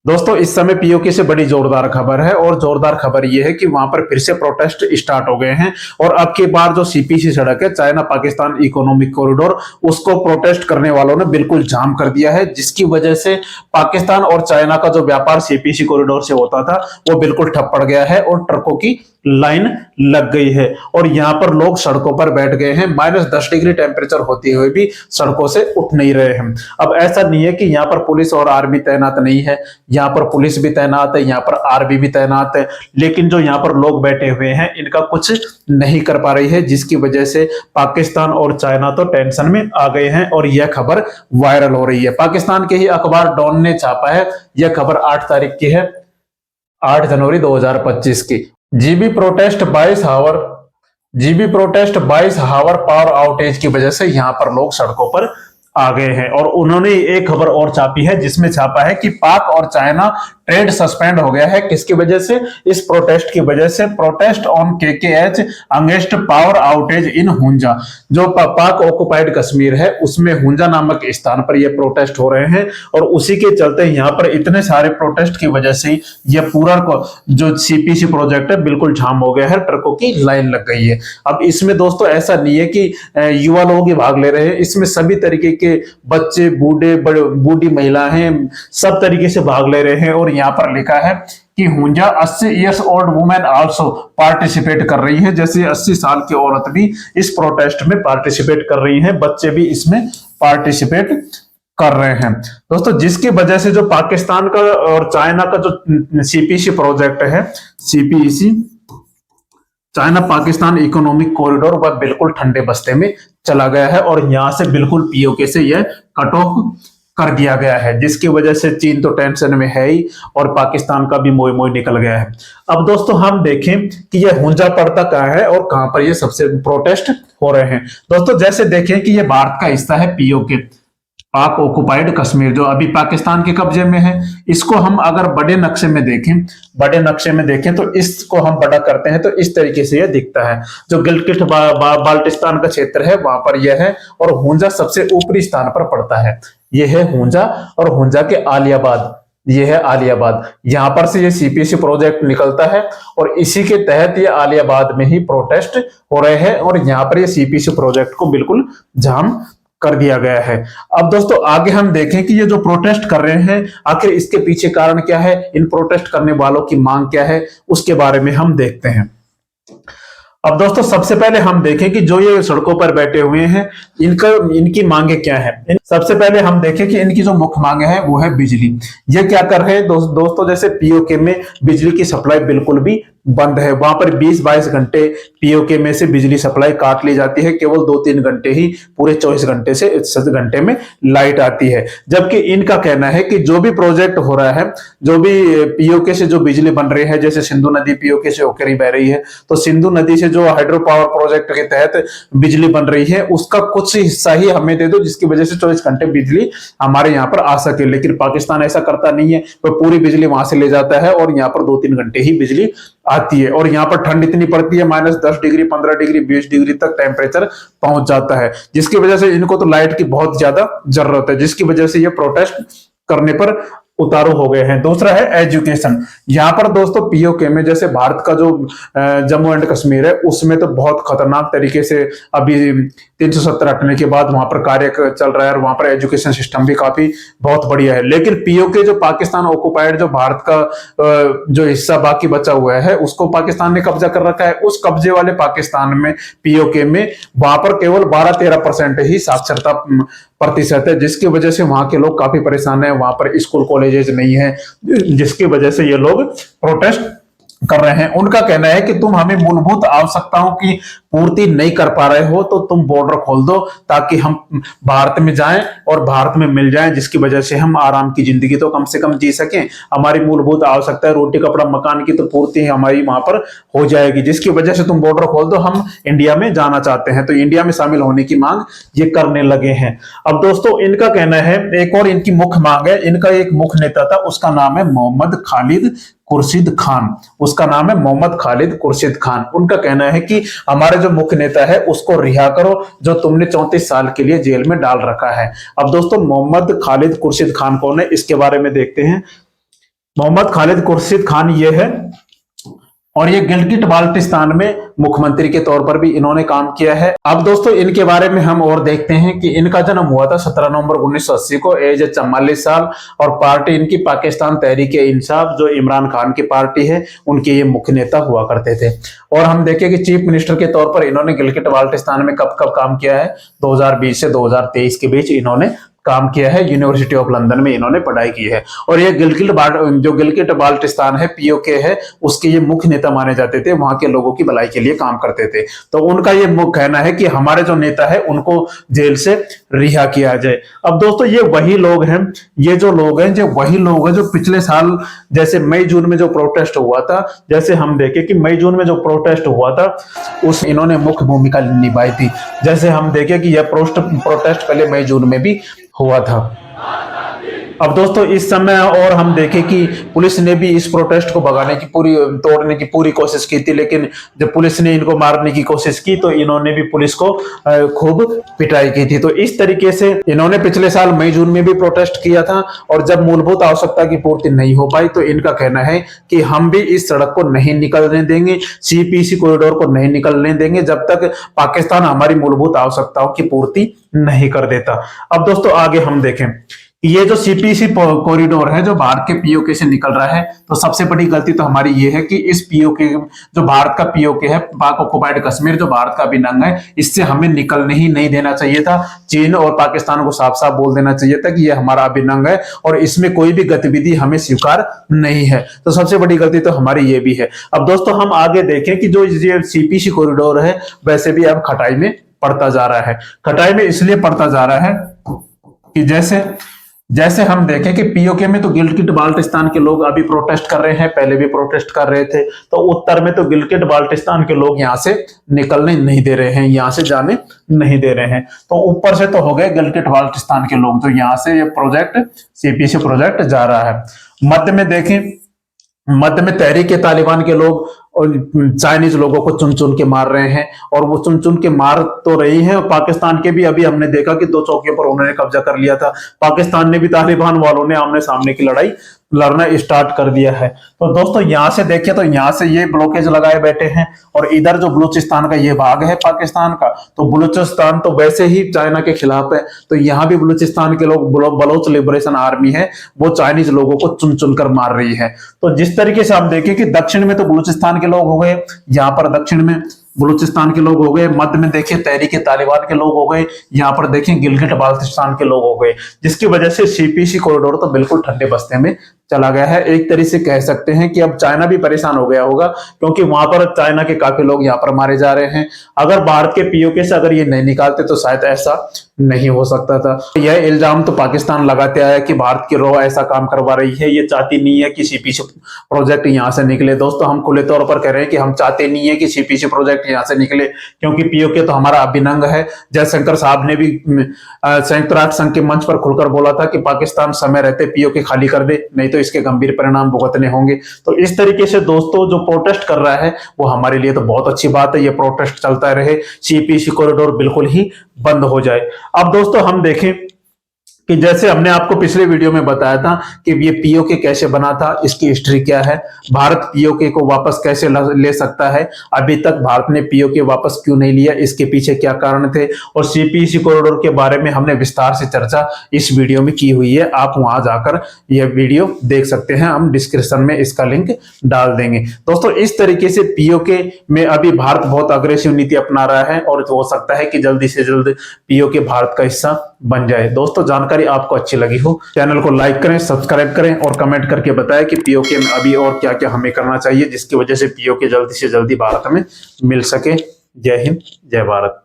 दोस्तों इस समय पीओके से बड़ी जोरदार खबर है और जोरदार खबर यह है कि वहां पर फिर से प्रोटेस्ट स्टार्ट हो गए हैं। और अब की बार जो सीपीसी सड़क है, चाइना पाकिस्तान इकोनॉमिक कॉरिडोर, उसको प्रोटेस्ट करने वालों ने बिल्कुल जाम कर दिया है, जिसकी वजह से पाकिस्तान और चाइना का जो व्यापार सीपीसी कॉरिडोर से होता था वो बिल्कुल ठप पड़ गया है और ट्रकों की लाइन लग गई है। और यहां पर लोग सड़कों पर बैठ गए हैं। -10 डिग्री टेम्परेचर होते हुए भी सड़कों से उठ नहीं रहे हैं। अब ऐसा नहीं है कि यहाँ पर पुलिस और आर्मी तैनात नहीं है, यहाँ पर पुलिस भी तैनात है, यहाँ पर आर्मी भी तैनात है, लेकिन जो यहाँ पर लोग बैठे हुए हैं इनका कुछ नहीं कर पा रही है, जिसकी वजह से पाकिस्तान और चाइना तो टेंशन में आ गए हैं। और यह खबर वायरल हो रही है। पाकिस्तान के ही अखबार डॉन ने छापा है, यह खबर 8 तारीख की है, 8 जनवरी 2025 की। जीबी प्रोटेस्ट 22 हावर पावर आउटेज की वजह से यहां पर लोग सड़कों पर आ गए हैं। और उन्होंने एक खबर और छापी है जिसमें छापा है कि पाक और चाइना ट्रेड सस्पेंड हो गया है। किसकी वजह से? इस प्रोटेस्ट की वजह से। Protest on KKH against power outage in Hunza, जो पाक ऑक्युपाइड कश्मीर है उसमें हुंजा नामक स्थान पर यह प्रोटेस्ट हो रहे हैं। और उसी के चलते यहाँ पर इतने सारे प्रोटेस्ट की वजह से यह पूरा जो सीपीसी प्रोजेक्ट है बिल्कुल जाम हो गया है, ट्रकों की लाइन लग गई है। अब इसमें दोस्तों ऐसा नहीं है कि युवा लोग ही भाग ले रहे हैं, इसमें सभी तरीके के बच्चे, बूढ़े, बूढ़ी महिलाएं सब तरीके से भाग ले रहे हैं। और यहाँ पर लिखा है कि Hunza 80 years old women also participate कर रही है, जैसे 80 साल की औरत भी इस प्रोटेस्ट में पार्टिसिपेट कर रही है, बच्चे भी इसमें पार्टिसिपेट कर रहे हैं। दोस्तों जिसकी वजह से जो पाकिस्तान का और चाइना का जो सीपीसी प्रोजेक्ट है, CPC China Pakistan economic corridor, वह बिल्कुल ठंडे बस्ते में चला गया है। और यहां से बिल्कुल पीओके से यह कट ऑफ कर दिया गया है, जिसकी वजह से चीन तो टेंशन में है ही और पाकिस्तान का भी मोई मोई निकल गया है। अब दोस्तों हम देखें कि यह हुंजा पड़ता कहां है और कहां पर यह सबसे प्रोटेस्ट हो रहे हैं। दोस्तों जैसे देखें कि यह भारत का हिस्सा है पीओके, पाक ऑक्युपाइड कश्मीर, जो अभी पाकिस्तान के कब्जे में है। इसको हम अगर बड़े नक्शे में देखें तो इसको हम बड़ा करते हैं तो इस तरीके से यह दिखता है। जो गिलगिट बाल्टिस्तान का क्षेत्र है वहां पर यह है और हुंजा सबसे ऊपरी स्थान पर पड़ता है। यह है हुंजा और हुंजा के आलियाबाद, यह है आलियाबाद, यहां पर से ये सीपीसी प्रोजेक्ट निकलता है और इसी के तहत ये आलियाबाद में ही प्रोटेस्ट हो रहे हैं। और यहाँ पर ये सीपीसी प्रोजेक्ट को बिल्कुल जाम कर दिया गया है। अब दोस्तों आगे हम देखें कि ये जो प्रोटेस्ट कर रहे हैं आखिर इसके पीछे कारण क्या है, इन प्रोटेस्ट करने वालों की मांग क्या है, उसके बारे में हम देखते हैं। अब दोस्तों सबसे पहले हम देखें कि जो ये सड़कों पर बैठे हुए हैं इनकी मांगे क्या है। सबसे पहले हम देखें कि इनकी जो मुख्य मांगे है वो है बिजली। ये क्या कर रहे हैं दोस्तों, जैसे पीओके में बिजली की सप्लाई बिल्कुल भी बंद है, वहां पर 20-22 घंटे पीओके में से बिजली सप्लाई काट ली जाती है, केवल 2-3 घंटे ही पूरे 24 घंटे से 7 घंटे में लाइट आती है। जबकि इनका कहना है कि जो भी प्रोजेक्ट हो रहा है, जो भी पीओके से जो बिजली बन रही है, जैसे सिंधु नदी पीओके से होकर ही बह रही है, तो सिंधु नदी से जो हाइड्रो पावर प्रोजेक्ट के तहत बिजली बन रही है उसका कुछ हिस्सा ही हमें दे दो, जिसकी वजह से 24 घंटे बिजली हमारे यहाँ पर आ सके। लेकिन पाकिस्तान ऐसा करता नहीं है, वह पूरी बिजली वहां से ले जाता है और यहाँ पर 2-3 घंटे ही बिजली आती है। और यहाँ पर ठंड इतनी पड़ती है, -10 डिग्री, 15 डिग्री, 20 डिग्री तक टेम्परेचर पहुंच जाता है, जिसकी वजह से इनको तो लाइट की बहुत ज्यादा जरूरत है, जिसकी वजह से ये प्रोटेस्ट करने पर उतारू हो गए हैं। दूसरा है एजुकेशन। यहाँ पर दोस्तों पीओके में जैसे भारत का जो जम्मू एंड कश्मीर है उसमें तो बहुत खतरनाक तरीके से अभी 370 हटने के बाद वहां पर कार्य चल रहा है और वहां पर एजुकेशन सिस्टम भी काफी बहुत बढ़िया है। लेकिन पीओके जो पाकिस्तान ऑक्युपाइड, जो भारत का जो हिस्सा बाकी बचा हुआ है उसको पाकिस्तान ने कब्जा कर रखा है। उस कब्जे वाले पाकिस्तान में पीओके में वहां पर केवल 12-13% ही साक्षरता प्रतिशत है, जिसकी वजह से वहां के लोग काफी परेशान है। वहां पर स्कूल कॉलेजेस नहीं है, जिसकी वजह से ये लोग प्रोटेस्ट कर रहे हैं। उनका कहना है कि तुम हमें मूलभूत आवश्यकताओं की पूर्ति नहीं कर पा रहे हो तो तुम बॉर्डर खोल दो ताकि हम भारत में जाएं और भारत में मिल जाएं, जिसकी वजह से हम आराम की जिंदगी तो कम से कम जी सकें। हमारी मूलभूत आवश्यकता है रोटी कपड़ा मकान की तो पूर्ति हमारी वहां पर हो जाएगी, जिसकी वजह से तुम बॉर्डर खोल दो, हम इंडिया में जाना चाहते हैं। तो इंडिया में शामिल होने की मांग ये करने लगे हैं। अब दोस्तों इनका कहना है, एक और इनकी मुख्य मांग है, इनका एक मुख्य नेता था, उसका नाम है मोहम्मद खालिद खुर्शीद खान, उसका नाम है मोहम्मद खालिद खुर्शीद खान। उनका कहना है कि हमारे जो मुख्य नेता है उसको रिहा करो, जो तुमने 34 साल के लिए जेल में डाल रखा है। अब दोस्तों मोहम्मद खालिद खुर्शीद खान कौन है, इसके बारे में देखते हैं। मोहम्मद खालिद खुर्शीद खान ये है, और ये गिलगिट बाल्टिस्तान में मुख्यमंत्री के तौर पर भी इन्होंने काम किया है। अब दोस्तों इनके बारे में हम और देखते हैं कि इनका जन्म हुआ था 17 नवंबर 1980 को, एज 44 साल, और पार्टी इनकी पाकिस्तान तहरीक इंसाफ, जो इमरान खान की पार्टी है, उनके ये मुख्य नेता हुआ करते थे। और हम देखें कि चीफ मिनिस्टर के तौर पर इन्होंने गिलगिट बाल्टिस्तान में कब कब काम किया है, 2020 से 2023 के बीच इन्होंने काम किया है। यूनिवर्सिटी ऑफ लंदन में इन्होंने पढ़ाई की है। और ये जो गिलगिट बाल्टिस्तान है, पीओके है, उसके ये मुख्य नेता माने जाते थे, वहां के लोगों की भलाई के लिए काम करते थे। तो उनका ये मुख्य कहना है कि हमारे जो नेता है उनको जेल से रिहा किया जाए। अब दोस्तों ये वही लोग हैं, ये जो लोग हैं, जो वही लोग हैं जो पिछले साल जैसे मई जून में जो प्रोटेस्ट हुआ था, जैसे हम देखें कि मई जून में जो प्रोटेस्ट हुआ था उस इन्होंने मुख्य भूमिका निभाई थी। जैसे हम देखें कि यह प्रोटेस्ट पहले मई जून में भी हुआ था। अब दोस्तों इस समय और हम देखें कि पुलिस ने भी इस प्रोटेस्ट को भगाने की तोड़ने की पूरी कोशिश की थी, लेकिन जब पुलिस ने इनको मारने की कोशिश की तो इन्होंने भी पुलिस को खूब पिटाई की थी। तो इस तरीके से इन्होंने पिछले साल मई जून में भी प्रोटेस्ट किया था, और जब मूलभूत आवश्यकता की पूर्ति नहीं हो पाई तो इनका कहना है कि हम भी इस सड़क को नहीं निकलने देंगे, सीपीसी कॉरिडोर को नहीं निकलने देंगे जब तक पाकिस्तान हमारी मूलभूत आवश्यकताओं की पूर्ति नहीं कर देता। अब दोस्तों आगे हम देखें, ये जो सीपीसी कॉरिडोर है जो भारत के पीओके से निकल रहा है, तो सबसे बड़ी गलती तो हमारी ये है कि इस पीओके, जो भारत का पीओके है, पाक ऑक्युपाइड कश्मीर, जो भारत का अभिन्न अंग है, इससे हमें निकलने ही नहीं देना चाहिए था। चीन और पाकिस्तान को साफ साफ बोल देना चाहिए था कि ये हमारा अभिन्न अंग है और इसमें कोई भी गतिविधि हमें स्वीकार नहीं है। तो सबसे बड़ी गलती तो हमारी ये भी है। अब दोस्तों हम आगे देखें कि जो ये सीपीसी कॉरिडोर है वैसे भी अब खटाई में पड़ता जा रहा है। खटाई में इसलिए पड़ता जा रहा है कि जैसे हम देखें कि पीओके में तो गिलगिट बाल्टिस्तान के लोग अभी प्रोटेस्ट कर रहे हैं, पहले भी प्रोटेस्ट कर रहे थे, तो उत्तर में तो गिलगिट बाल्टिस्तान के लोग यहां से निकलने नहीं दे रहे हैं, यहां से जाने नहीं दे रहे हैं। तो ऊपर से तो हो गए गिलगिट बाल्टिस्तान के लोग, तो यहां से ये प्रोजेक्ट सीपीसी प्रोजेक्ट जा रहा है। मध्य में देखें, मध्य में तहरीक तालिबान के लोग और चाइनीज लोगों को चुन चुन के मार रहे हैं, और वो चुन चुन के मार तो रही हैं। और पाकिस्तान के भी अभी हमने देखा कि 2 चौकियों पर उन्होंने कब्जा कर लिया था। पाकिस्तान ने भी तालिबान वालों ने आमने सामने की लड़ाई लड़ना स्टार्ट कर दिया है। तो दोस्तों यहां से देखिए तो यहां से ये ब्लॉकेज लगाए बैठे हैं, और इधर जो बलूचिस्तान का ये भाग है पाकिस्तान का, तो बलूचिस्तान तो वैसे ही चाइना के खिलाफ है, तो यहाँ भी बलूचिस्तान के लोग, बलोच लिबरेशन आर्मी है, वो चाइनीज लोगों को चुन चुन कर मार रही है। तो जिस तरीके से हम देखें कि दक्षिण में तो बलूचिस्तान के लोग हो गए, यहाँ पर दक्षिण में बलूचिस्तान के लोग हो गए, मध्य में देखिए तहरीक तालिबान के लोग हो गए, यहाँ पर देखें गिलगिट बाल्टिस्तान के लोग हो गए, जिसकी वजह से सीपीसी कॉरिडोर तो बिल्कुल ठंडे बस्ते में चला गया है। एक तरीके से कह सकते हैं कि अब चाइना भी परेशान हो गया होगा, क्योंकि वहां पर चाइना के काफी लोग यहाँ पर मारे जा रहे हैं। अगर भारत के पीओके से अगर ये नहीं निकालते तो शायद ऐसा नहीं हो सकता था। यह इल्जाम तो पाकिस्तान लगाते आया कि भारत की रॉ ऐसा काम करवा रही है, ये चाहती नहीं है कि सीपीसी प्रोजेक्ट यहाँ से निकले। दोस्तों हम खुले तौर पर कह रहे हैं कि हम चाहते नहीं है कि सीपीसी प्रोजेक्ट यहाँ से निकले, क्योंकि पीओके तो हमारा अभिन्न अंग है। जयशंकर साहब ने भी संयुक्त राष्ट्र संघ के मंच पर खुलकर बोला था कि पाकिस्तान समय रहते पीओके खाली कर दे, नहीं तो इसके गंभीर परिणाम भुगतने होंगे। तो इस तरीके से दोस्तों जो प्रोटेस्ट कर रहा है वो हमारे लिए तो बहुत अच्छी बात है, ये प्रोटेस्ट चलता रहे, सीपीसी कॉरिडोर बिल्कुल ही बंद हो जाए। अब दोस्तों हम देखें कि जैसे हमने आपको पिछले वीडियो में बताया था कि ये पीओके कैसे बना था, इसकी हिस्ट्री क्या है, भारत पीओके को वापस कैसे ले सकता है, अभी तक भारत ने पीओके वापस क्यों नहीं लिया, इसके पीछे क्या कारण थे, और सीपीसी कॉरिडोर के बारे में हमने विस्तार से चर्चा इस वीडियो में की हुई है। आप वहां जाकर यह वीडियो देख सकते हैं, हम डिस्क्रिप्शन में इसका लिंक डाल देंगे। दोस्तों इस तरीके से पीओके में अभी भारत बहुत अग्रेसिव नीति अपना रहा है, और हो सकता है कि जल्दी से जल्द पीओके भारत का हिस्सा बन जाए। दोस्तों जानकारी आपको अच्छी लगी हो, चैनल को लाइक करें, सब्सक्राइब करें और कमेंट करके बताएं कि पीओके में अभी और क्या क्या हमें करना चाहिए, जिसकी वजह से पीओके जल्दी से जल्दी भारत में मिल सके। जय हिंद, जय भारत।